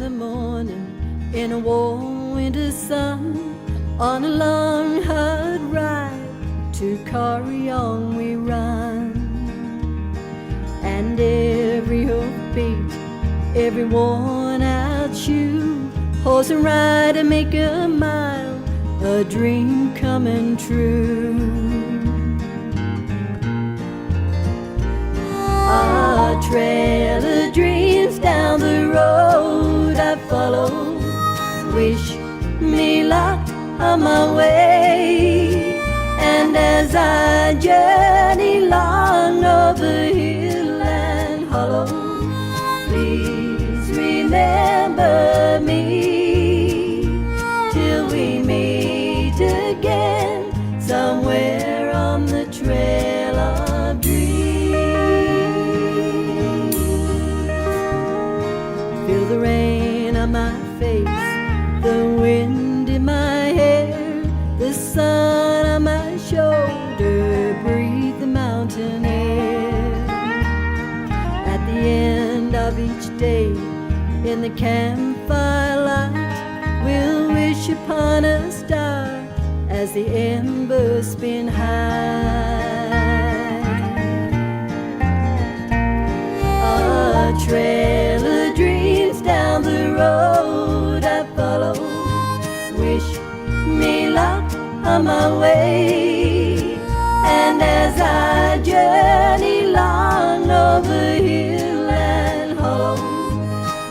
the morning in a warm winter sun, on a long hard ride to Corryong we run. And every hoofbeat, every worn out shoe, horse and rider make a mile, a dream coming true. A trail of dreams down the road I follow, wish me luck on my way. And as I journey long over hill and hollow, please remember me till we meet again somewhere on the trail of dreams. Feel the rain on my face, the wind in my hair, the sun on my shoulder, breathe the mountain air. At the end of each day, in the campfire light, we'll wish upon a star as the embers spin high. A trail of dreams down the road I follow, wish me luck on my way. And as I journey long over hill and hollow,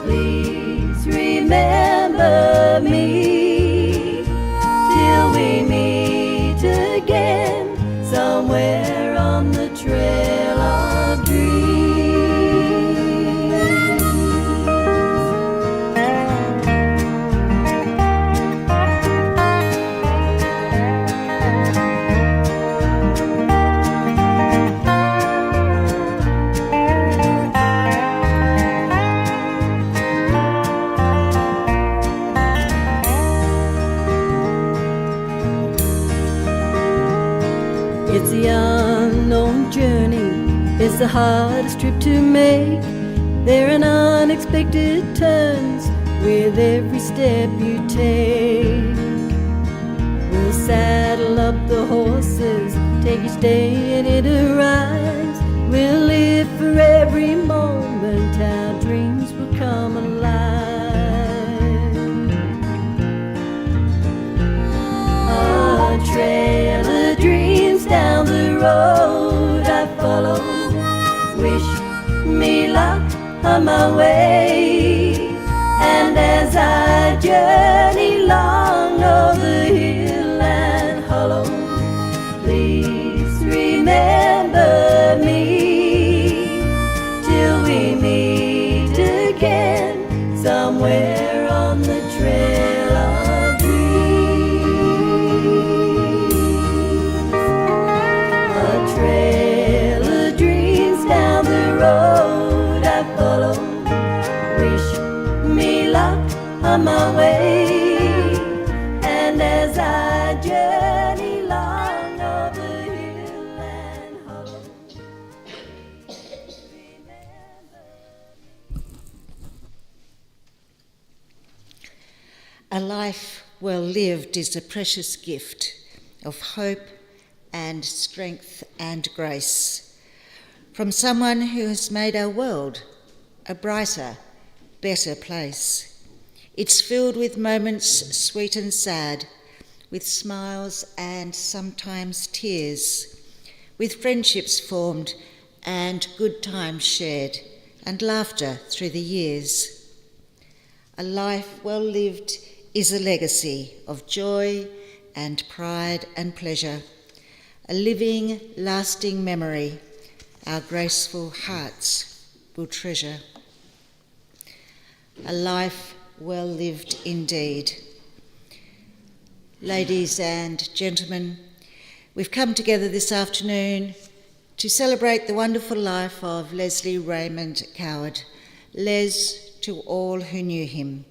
please remember me till we meet again somewhere on the trail of dreams. It's the unknown journey, it's the hardest trip to make. There are unexpected turns with every step you take. We'll saddle up the horses, take each day and it arrives. We'll live for every moment, our dreams will come alive. A trail of dreams down the road I follow, wish me luck on my way. And as I journey long over hill and hollow, please remember me till we meet again somewhere on the trail of dreams. A trail of dreams down the road I follow, wish me luck on my way. And as I journey long over hill and hollow, remember. A life well lived is a precious gift of hope and strength and grace from someone who has made our world a brighter, better place. It's filled with moments sweet and sad, with smiles and sometimes tears, with friendships formed and good times shared, and laughter through the years. A life well lived is a legacy of joy and pride and pleasure, a living, lasting memory our graceful hearts will treasure. A life well lived indeed. Ladies and gentlemen, we've come together this afternoon to celebrate the wonderful life of Leslie Raymond Coward, Les to all who knew him,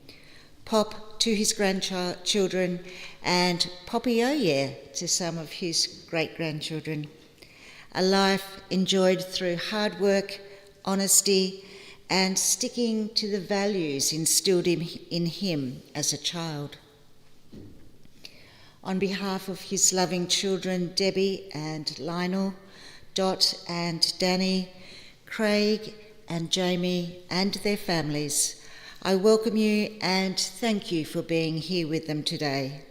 Pop to his grandchildren, and Poppy Oye to some of his great-grandchildren. A life enjoyed through hard work, honesty, and sticking to the values instilled in him as a child. On behalf of his loving children, Debbie and Lionel, Dot and Danny, Craig and Jamie and their families, I welcome you and thank you for being here with them today.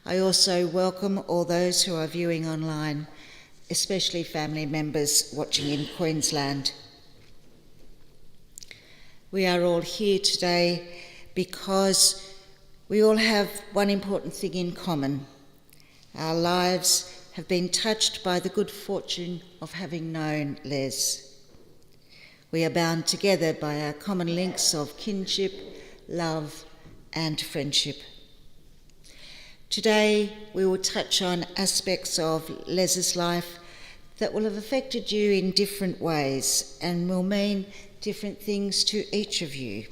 I also welcome all those who are viewing online, especially family members watching in Queensland. We are all here today because we all have one important thing in common. Our lives have been touched by the good fortune of having known Les. We are bound together by our common links of kinship, love, and friendship. Today, we will touch on aspects of Les's life that will have affected you in different ways and will mean different things to each of you.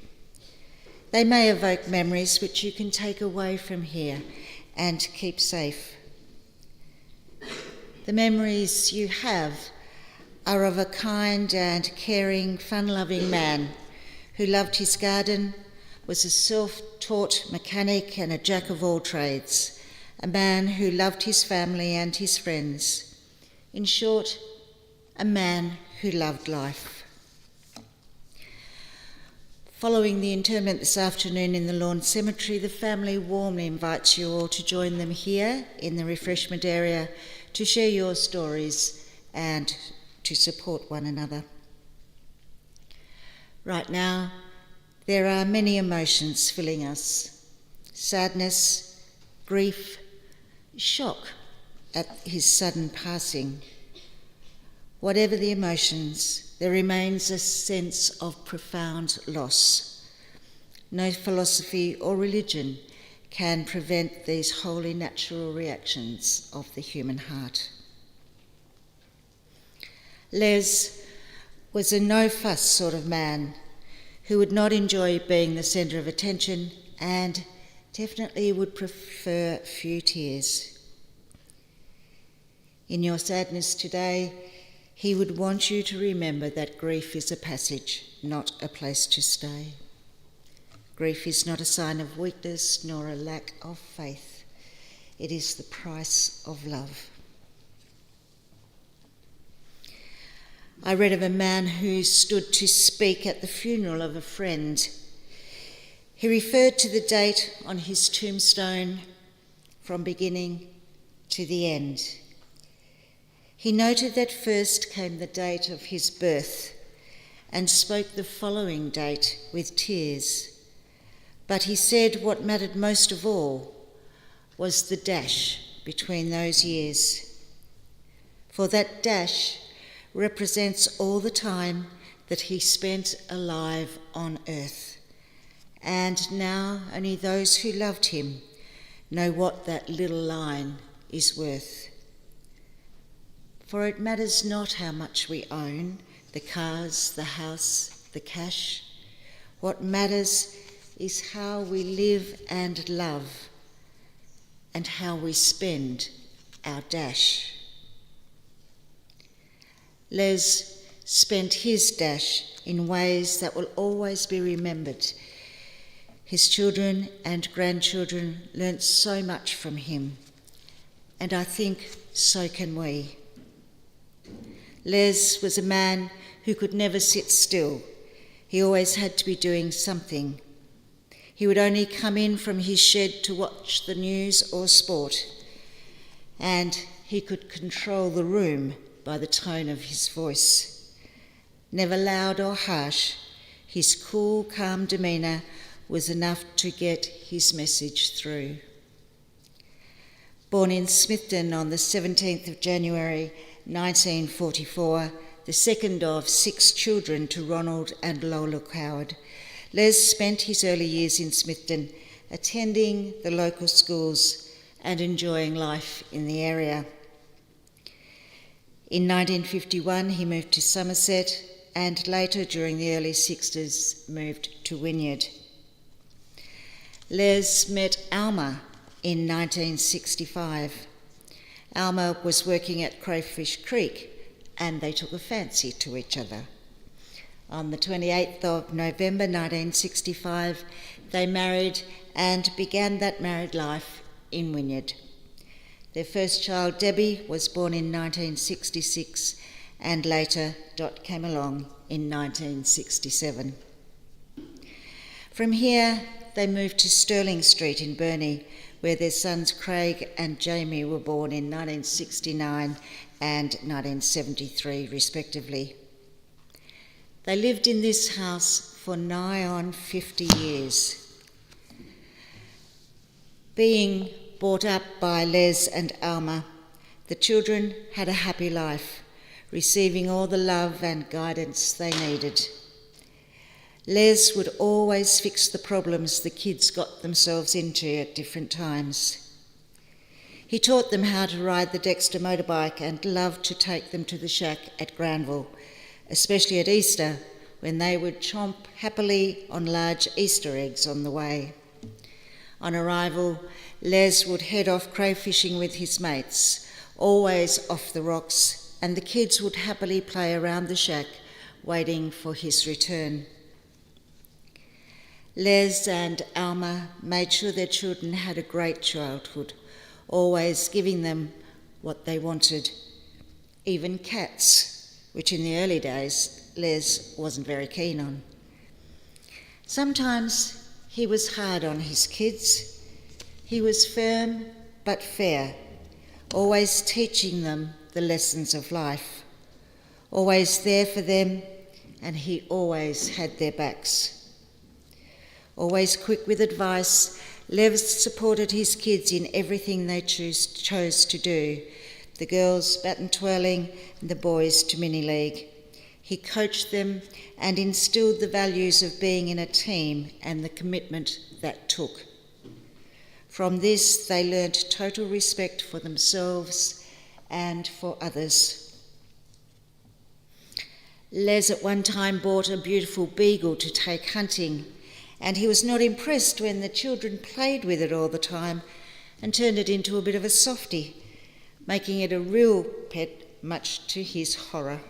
They may evoke memories which you can take away from here and keep safe. The memories you have are of a kind and caring, fun-loving man who loved his garden, was a self-taught mechanic and a jack of all trades, a man who loved his family and his friends. In short, a man who loved life. Following the interment this afternoon in the Lawn Cemetery, the family warmly invites you all to join them here in the refreshment area to share your stories and to support one another. Right now, there are many emotions filling us: sadness, grief, shock at his sudden passing. Whatever the emotions, there remains a sense of profound loss. No philosophy or religion can prevent these wholly natural reactions of the human heart. Les was a no-fuss sort of man who would not enjoy being the centre of attention and definitely would prefer few tears. In your sadness today, he would want you to remember that grief is a passage, not a place to stay. Grief is not a sign of weakness nor a lack of faith. It is the price of love. I read of a man who stood to speak at the funeral of a friend. He referred to the date on his tombstone from beginning to the end. He noted that first came the date of his birth and spoke the following date with tears. But he said what mattered most of all was the dash between those years. For that dash represents all the time that he spent alive on earth. And now only those who loved him know what that little line is worth. For it matters not how much we own, the cars, the house, the cash. What matters is how we live and love and how we spend our dash. Les spent his dash in ways that will always be remembered. His children and grandchildren learnt so much from him, and I think so can we. Les was a man who could never sit still. He always had to be doing something. He would only come in from his shed to watch the news or sport, and he could control the room by the tone of his voice. Never loud or harsh, his cool, calm demeanour was enough to get his message through. Born in Smithton on the 17th of January 1944, the second of 6 children to Ronald and Lola Coward, Les spent his early years in Smithton, attending the local schools and enjoying life in the area. In 1951, he moved to Somerset and later, during the early 60s, moved to Wynyard. Les met Alma in 1965. Alma was working at Crayfish Creek and they took a fancy to each other. On the 28th of November 1965, they married and began that married life in Wynyard. Their first child, Debbie, was born in 1966, and later Dot came along in 1967. From here, they moved to Stirling Street in Burnie, where their sons Craig and Jamie were born in 1969 and 1973, respectively. They lived in this house for nigh on 50 years. Being brought up by Les and Alma, the children had a happy life, receiving all the love and guidance they needed. Les would always fix the problems the kids got themselves into at different times. He taught them how to ride the Dexter motorbike and loved to take them to the shack at Granville, especially at Easter, when they would chomp happily on large Easter eggs on the way. On arrival, Les would head off crayfishing with his mates, always off the rocks, and the kids would happily play around the shack, waiting for his return. Les and Alma made sure their children had a great childhood, always giving them what they wanted, even cats, which in the early days Les wasn't very keen on. Sometimes he was hard on his kids. He was firm but fair, always teaching them the lessons of life, always there for them, and he always had their backs. Always quick with advice, Les supported his kids in everything they chose to do, the girls baton twirling and the boys to mini-league. He coached them and instilled the values of being in a team and the commitment that took. From this, they learnt total respect for themselves and for others. Les at one time bought a beautiful beagle to take hunting, and he was not impressed when the children played with it all the time and turned it into a bit of a softie, making it a real pet, much to his horror.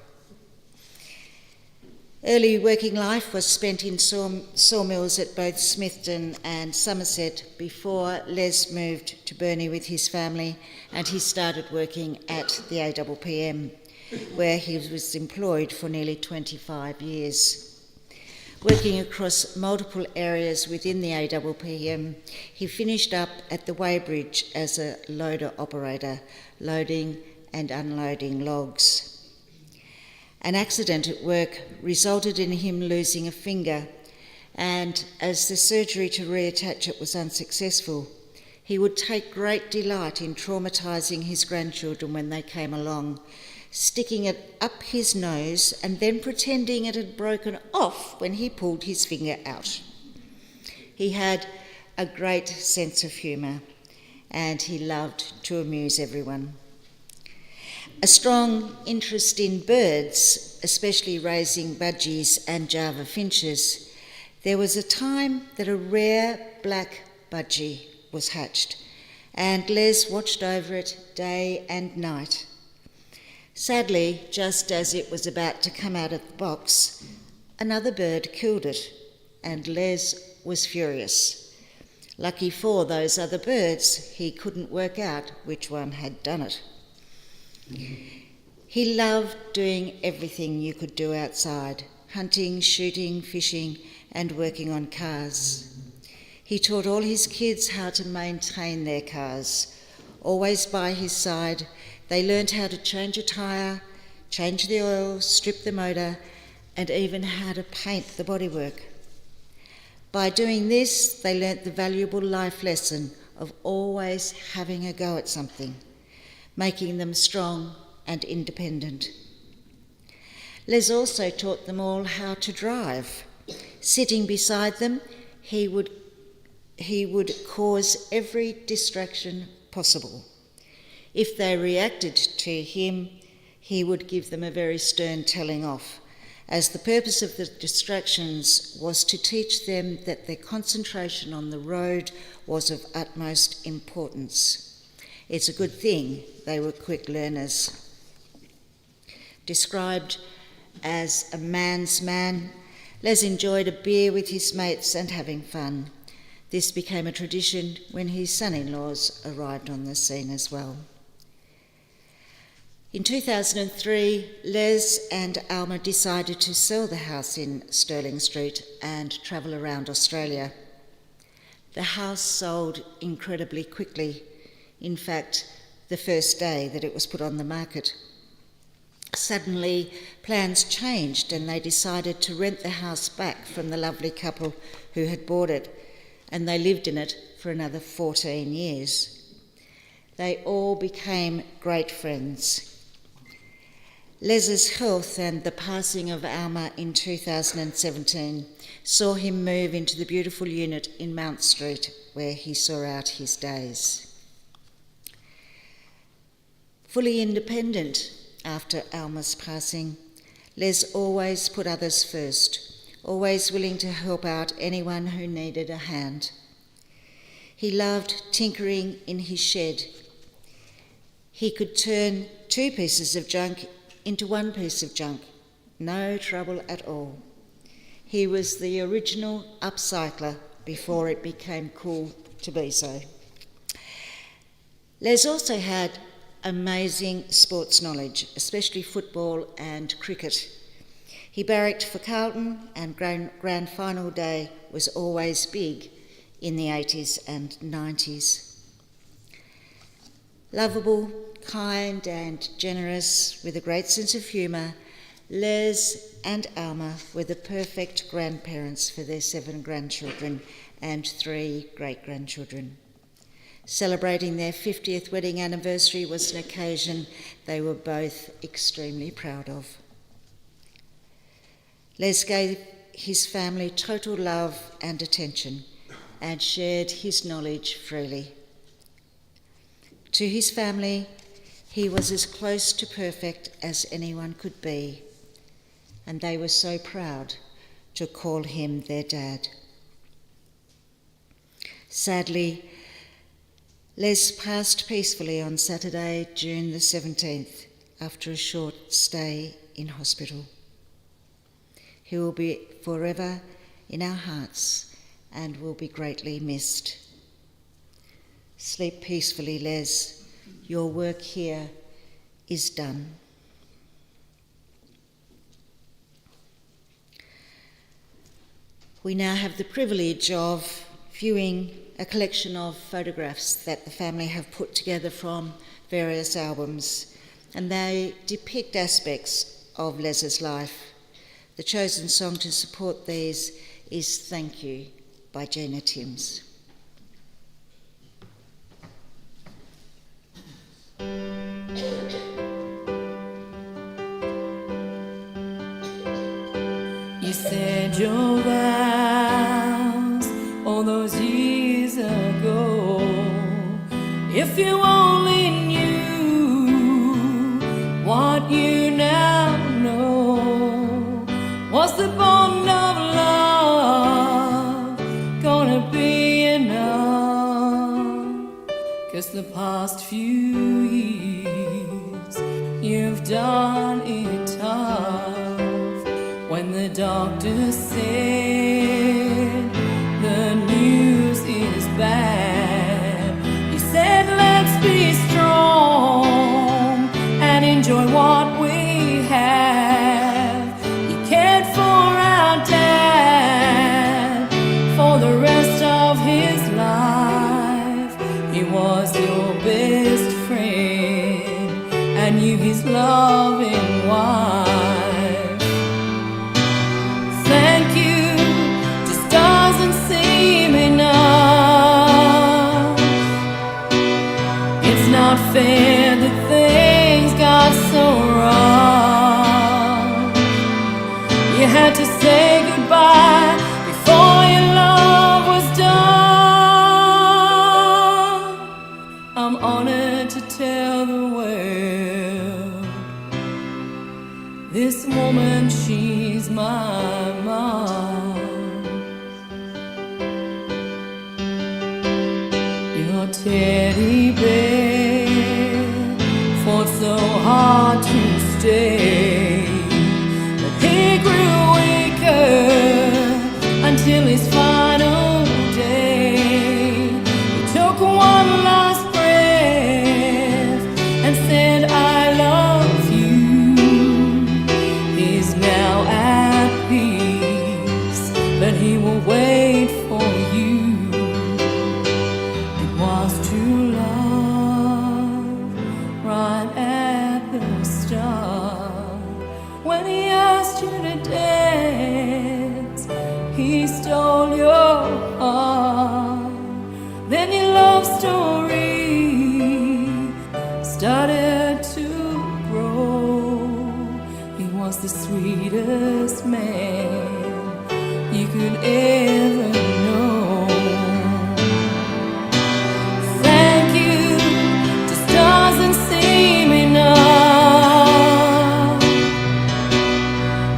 Early working life was spent in sawmills at both Smithton and Somerset before Les moved to Burnie with his family, and he started working at the APPM, where he was employed for nearly 25 years. Working across multiple areas within the APPM, he finished up at the weighbridge as a loader operator, loading and unloading logs. An accident at work resulted in him losing a finger, and as the surgery to reattach it was unsuccessful, he would take great delight in traumatising his grandchildren when they came along, sticking it up his nose and then pretending it had broken off when he pulled his finger out. He had a great sense of humour, and he loved to amuse everyone. A strong interest in birds, especially raising budgies and Java finches, there was a time that a rare black budgie was hatched, and Les watched over it day and night. Sadly, just as it was about to come out of the box, another bird killed it, and Les was furious. Lucky for those other birds, he couldn't work out which one had done it. He loved doing everything you could do outside: hunting, shooting, fishing, and working on cars. He taught all his kids how to maintain their cars. Always by his side, they learnt how to change a tyre, change the oil, strip the motor, and even how to paint the bodywork. By doing this, they learnt the valuable life lesson of always having a go at something, making them strong and independent. Les also taught them all how to drive. Sitting beside them, he would cause every distraction possible. If they reacted to him, he would give them a very stern telling off, as the purpose of the distractions was to teach them that their concentration on the road was of utmost importance. It's a good thing they were quick learners. Described As a man's man, Les enjoyed a beer with his mates and having fun. This became a tradition when his son-in-laws arrived on the scene as well. In 2003, Les and Alma decided to sell the house in Stirling Street and travel around Australia. The house sold incredibly quickly. In fact, the first day that it was put on the market. Suddenly, plans changed and they decided to rent the house back from the lovely couple who had bought it, and they lived in it for another 14 years. They all became great friends. Les's health and the passing of Alma in 2017 saw him move into the beautiful unit in Mount Street, where he saw out his days. Fully independent after Alma's passing, Les always put others first, always willing to help out anyone who needed a hand. He loved tinkering in his shed. He could turn 2 pieces of junk into 1 piece of junk, no trouble at all. He was the original upcycler before it became cool to be so. Les also had amazing sports knowledge, especially football and cricket. He barracked for Carlton, and grand final day was always big in the 80s and 90s. Lovable, kind and generous, with a great sense of humour, Les and Alma were the perfect grandparents for their 7 grandchildren and 3 great-grandchildren. Celebrating their 50th wedding anniversary was an occasion they were both extremely proud of. Les gave his family total love and attention and shared his knowledge freely. To his family, he was as close to perfect as anyone could be, and they were so proud to call him their dad. Sadly, Les passed peacefully on Saturday, June the 17th, after a short stay in hospital. He will be forever in our hearts and will be greatly missed. Sleep peacefully, Les. Your work here is done. We now have the privilege of viewing a collection of photographs that the family have put together from various albums, and they depict aspects of Les's life. The chosen song to support these is Thank You by Gina Timms. You said your vows all those years ago. If you only knew what you now know, was the bond of love gonna be enough? 'Cause the past few years you've done it tough. When the doctor said the news is bad, he said let's be strong and enjoy what we have. He cared for our dad for the rest of his life. He was your best friend and you his loving wife. Thank you just doesn't seem enough. It's not fair that things got so wrong. You had to say goodbye before your love was done. I'm honored to tell the world this woman, she's my mom. Your teddy bear fought so hard to stay, but sweetest man you could ever know. Thank you just doesn't seem enough.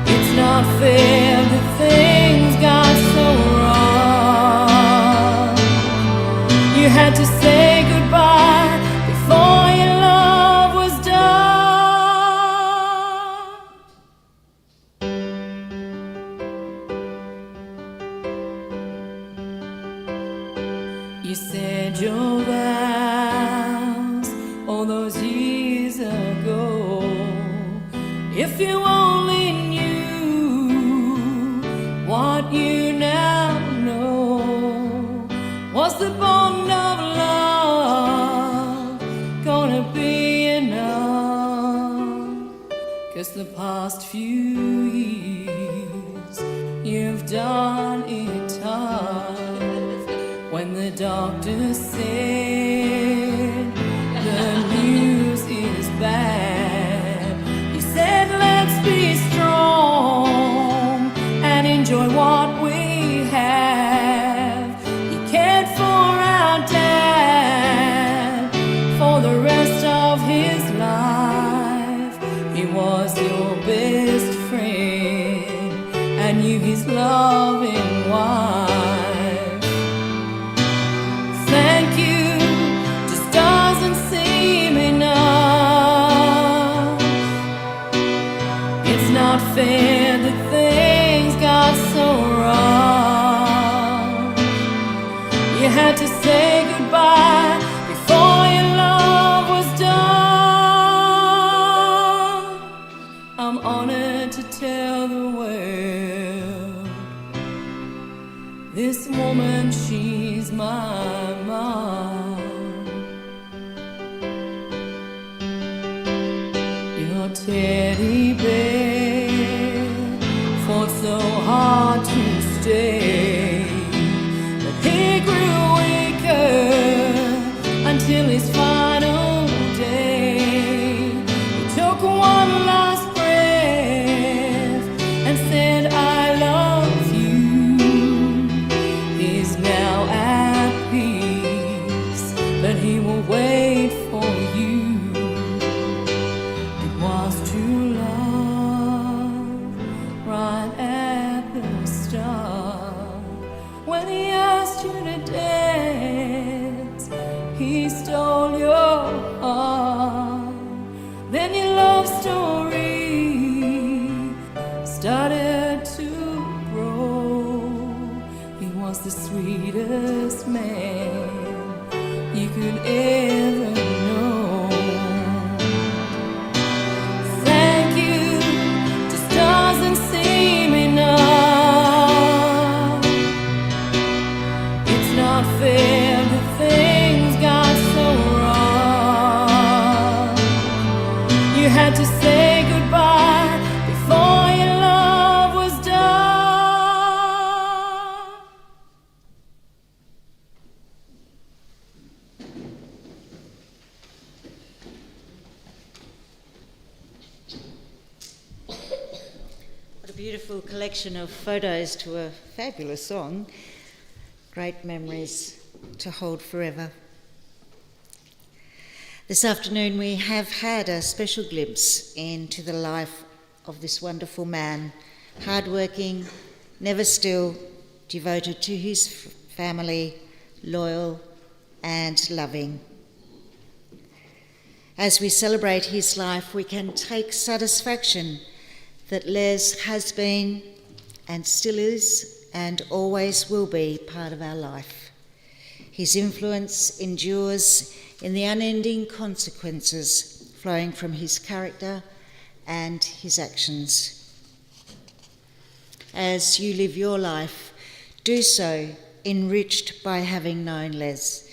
It's not fair that things got so wrong. You had to say goodbye before your love was done. You said your vows all those years ago. If you only knew what you now know, was the bond of love gonna be enough? 'Cause the past few years you've done it tough. When the doctor said the news is bad, you said let's be strong and enjoy what we have. You cared for our dad for the rest of his life. He was your best friend and you his loving wife. Thank you just doesn't seem enough. It's not fair that things got so wrong. You had to say goodbye before your love was done. I'm honored to tell the world, this woman, she's my mom. Your teddy bear fought so hard to stay, but he grew weaker until his final day. He took one last breath and said, I love you. He's now at peace, but he will wait for you. It was true love right at the start. When he asked you to dance, he stole your heart. Then your love story started to grow. He was the sweetest man you could ever know. Thank you just doesn't seem enough. It's not fair that things got so wrong. You had to say goodbye before your love was done. What a beautiful collection of photos to a fabulous song. Great memories to hold forever. This afternoon we have had a special glimpse into the life of this wonderful man, hardworking, never still, devoted to his family, loyal and loving. As we celebrate his life, we can take satisfaction that Les has been and still is and always will be part of our life. His influence endures in the unending consequences flowing from his character and his actions. As you live your life, do so enriched by having known Les.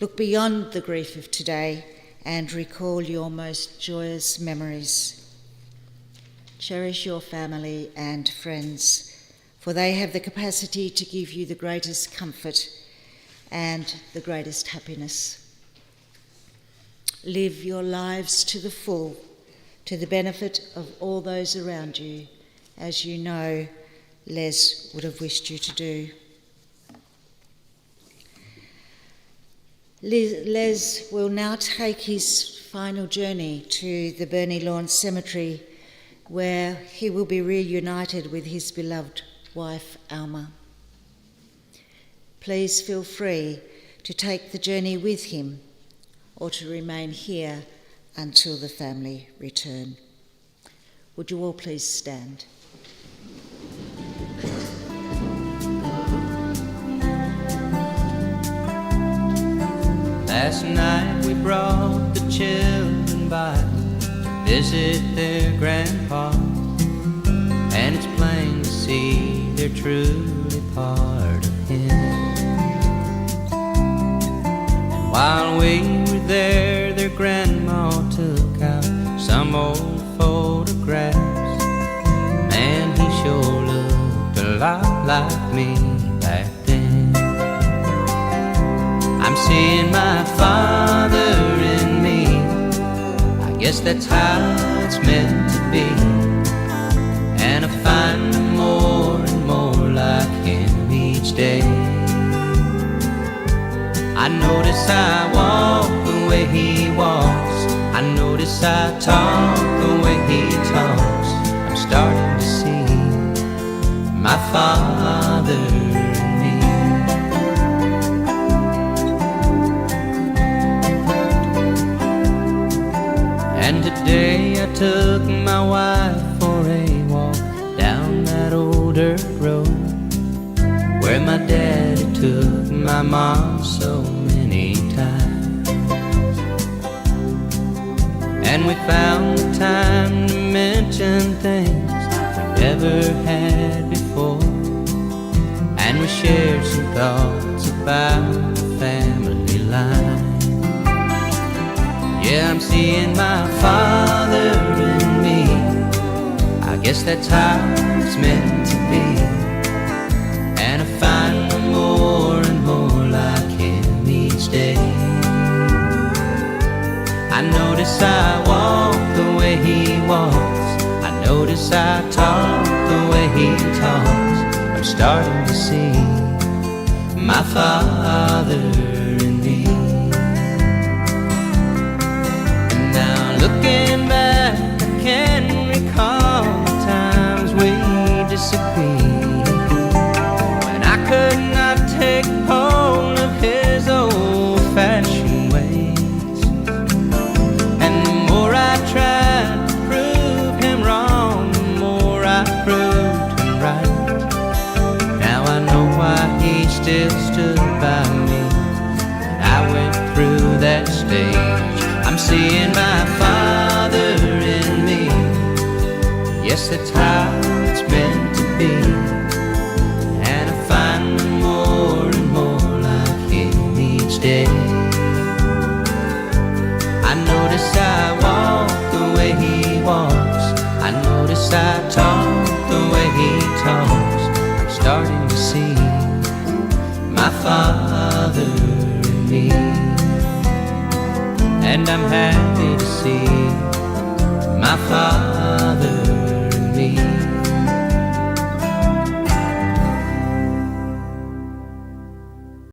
Look beyond the grief of today and recall your most joyous memories. Cherish your family and friends, for they have the capacity to give you the greatest comfort and the greatest happiness. Live your lives to the full, to the benefit of all those around you, as you know Les would have wished you to do. Les will now take his final journey to the Burney Lawn Cemetery, where he will be reunited with his beloved wife, Alma. Please feel free to take the journey with him or to remain here until the family return. Would you all please stand? Last night we brought the children by to visit their grandpa, and it's plain to see they're truly part of him. And while we were there, their grandma took out some old photographs. Man, he sure looked a lot like me back then. I'm seeing my father in me. I guess that's how it's meant to be. And I find more and more like him each day. I notice I walk the way he walks. I notice I talk the way he talks. I'm starting to see my father. And today I took my wife for a walk down that old dirt road where my daddy took my mom so many times. And we found the time to mention things we never had before, and we shared some thoughts about the family line. Yeah, I'm seeing my father in me. I guess that's how it's meant to be. And I find more and more like him each day. I notice I walk the way he walks. I notice I talk the way he talks. I'm starting to see my father in me. Looking back, I can recall the times we disagreed, when I could not take hold of his old-fashioned ways. And the more I tried to prove him wrong, the more I proved him right. Now I know why he still stood by me when I went through that stage. I'm seeing my father in me. Yes, that's how it's meant to be. And I find more and more like him each day. I notice I walk the way he walks. I notice I talk the way he talks. I'm starting to see my father in me. And I'm happy to see my father